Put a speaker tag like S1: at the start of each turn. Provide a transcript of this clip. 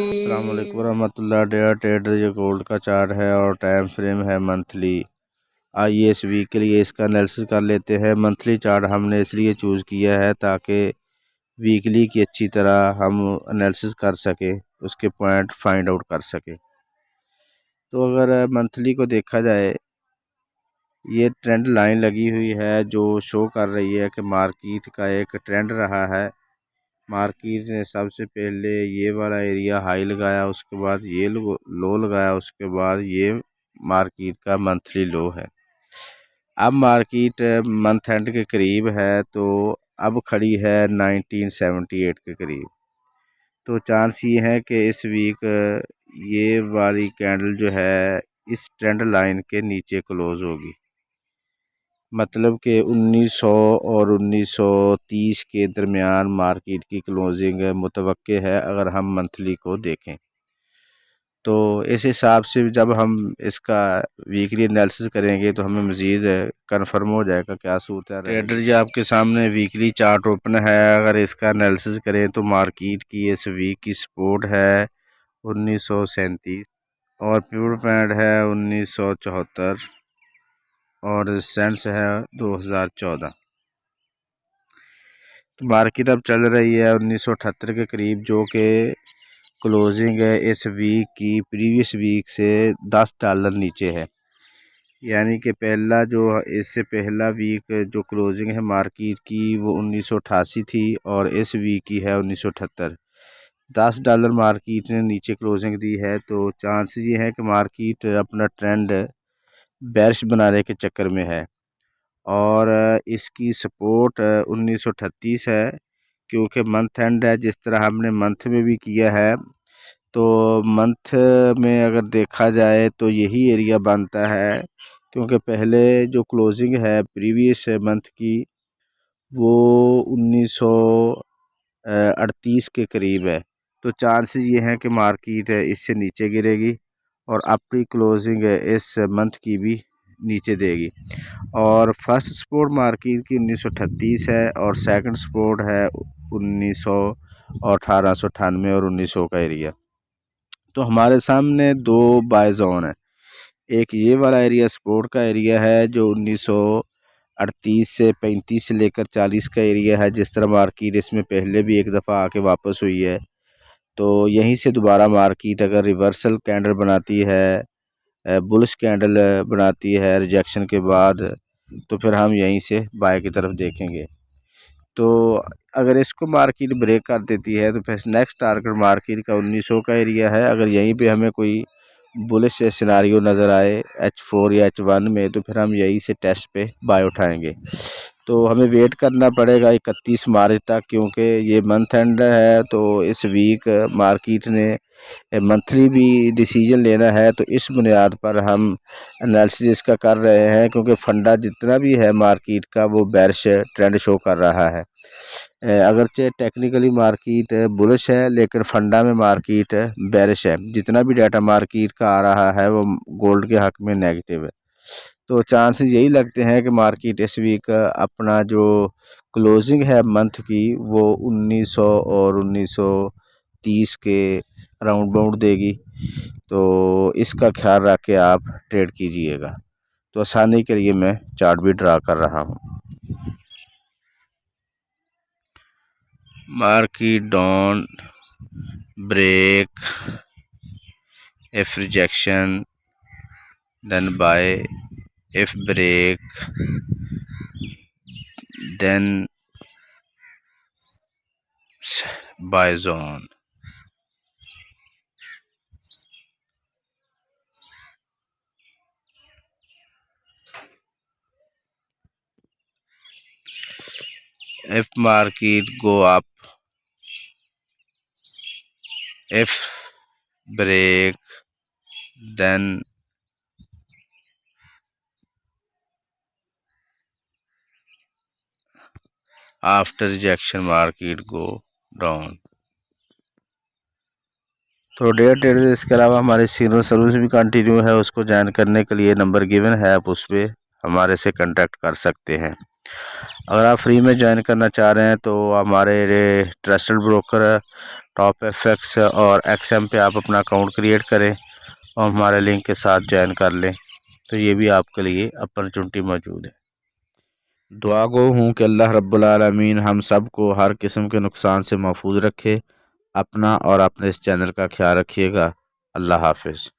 S1: अस्सलाम वालेकुम रहमतुल्लाह। डेयर ट्रेडर ये गोल्ड का चार्ट है और टाइम फ्रेम है मंथली। आइए इस वीक के लिए इसका एनालिसिस कर लेते हैं। मंथली चार्ट हमने इसलिए चूज़ किया है ताकि वीकली की अच्छी तरह हम एनालिसिस कर सकें, उसके पॉइंट फाइंड आउट कर सकें। तो अगर मंथली को देखा जाए, ये ट्रेंड लाइन लगी हुई है जो शो कर रही है कि मार्केट का एक ट्रेंड रहा है। मार्केट ने सबसे पहले ये वाला एरिया हाई लगाया, उसके बाद ये लो लगाया, उसके बाद ये मार्केट का मंथली लो है। अब मार्केट मंथ एंड के करीब है तो अब खड़ी है 1978 के करीब। तो चांस ये है कि इस वीक ये वाली कैंडल जो है इस ट्रेंड लाइन के नीचे क्लोज होगी। मतलब कि 1900 और 1930 के दरमियान मार्केट की क्लोजिंग मुतवक्के है अगर हम मंथली को देखें। तो इस हिसाब से जब हम इसका वीकली एनालिसिस करेंगे तो हमें मज़ीद कंफर्म हो जाएगा क्या सूरत है। ट्रेडर जी आपके सामने वीकली चार्ट ओपन है। अगर इसका एनालिसिस करें तो मार्केट की इस वीक की सपोर्ट है 1937 और पिवट पॉइंट है 1974 और रेजिस्टेंस है 2014। तो मार्केट अब चल रही है 1978 के करीब, जो कि क्लोजिंग है इस वीक की प्रीवियस वीक से $10 नीचे है। यानी कि पहला जो इससे पहला वीक जो क्लोजिंग है मार्केट की वो 1988 थी और इस वीक की है 1978। $10 मार्केट ने नीचे क्लोजिंग दी है। तो चांसेस ये है कि मार्केट अपना ट्रेंड बेरिश बनाने के चक्कर में है और इसकी सपोर्ट 1938 है, क्योंकि मंथ एंड है। जिस तरह हमने मंथ में भी किया है तो मंथ में अगर देखा जाए तो यही एरिया बनता है, क्योंकि पहले जो क्लोजिंग है प्रीवियस मंथ की वो 1938 के करीब है। तो चांसेस ये हैं कि मार्केट इससे नीचे गिरेगी और अपनी क्लोजिंग इस मंथ की भी नीचे देगी। और फर्स्ट सपोर्ट मार्केट की 1938 है और सेकंड सपोर्ट है 1900 और 1898 और 1900 का एरिया। तो हमारे सामने दो बाय जोन है। एक ये वाला एरिया सपोर्ट का एरिया है जो 1938 से 35 से लेकर 40 का एरिया है। जिस तरह मार्केट इसमें पहले भी एक दफ़ा आके वापस हुई है, तो यहीं से दोबारा मार्केट अगर रिवर्सल कैंडल बनाती है, बुलिश कैंडल बनाती है रिजेक्शन के बाद, तो फिर हम यहीं से बाय की तरफ देखेंगे। तो अगर इसको मार्केट ब्रेक कर देती है तो फिर नेक्स्ट टारगेट मार्केट का 1900 का एरिया है। अगर यहीं पे हमें कोई बुलिश सिनारियो नज़र आए H4 या H1 में, तो फिर हम यहीं से टेस्ट पे बाय उठाएंगे। तो हमें वेट करना पड़ेगा 31 मार्च तक, क्योंकि ये मंथ एंड है। तो इस वीक मार्केट ने मंथली भी डिसीजन लेना है, तो इस बुनियाद पर हम एनालिसिस इसका कर रहे हैं, क्योंकि फंडा जितना भी है मार्केट का वो बेरिश ट्रेंड शो कर रहा है। अगरचे टेक्निकली मार्केट बुलिश है लेकिन फंडा में मार्केट बेरिश है। जितना भी डाटा मार्केट का आ रहा है वो गोल्ड के हक में नेगेटिव है। तो चांसेस यही लगते हैं कि मार्केट इस वीक अपना जो क्लोजिंग है मंथ की वो 1900 और 1930 के राउंड बाउंड देगी। तो इसका ख्याल रख के आप ट्रेड कीजिएगा। तो आसानी के लिए मैं चार्ट भी ड्रा कर रहा हूँ। Market don't break, if rejection then buy, if break then buy zone. If market go up, if break then after rejection market go down. तो डेयर ट्रेडर इसके अलावा हमारे सिग्नल सर्विस भी कंटिन्यू है। उसको ज्वाइन करने के लिए नंबर गिवन है, आप उस पर हमारे से कांटेक्ट कर सकते हैं। अगर आप फ्री में ज्वाइन करना चाह रहे हैं तो हमारे ट्रस्टेड ब्रोकर टॉप एफएक्स और एक्सएम पे आप अपना अकाउंट क्रिएट करें और हमारे लिंक के साथ ज्वाइन कर लें, तो ये भी आपके लिए अपॉर्चुनिटी मौजूद है। दुआ गो हूँ कि अल्लाह रब्बुल आलमीन हम सब को हर किस्म के नुकसान से महफूज रखे। अपना और अपने इस चैनल का ख्याल रखिएगा। अल्लाह हाफिज़।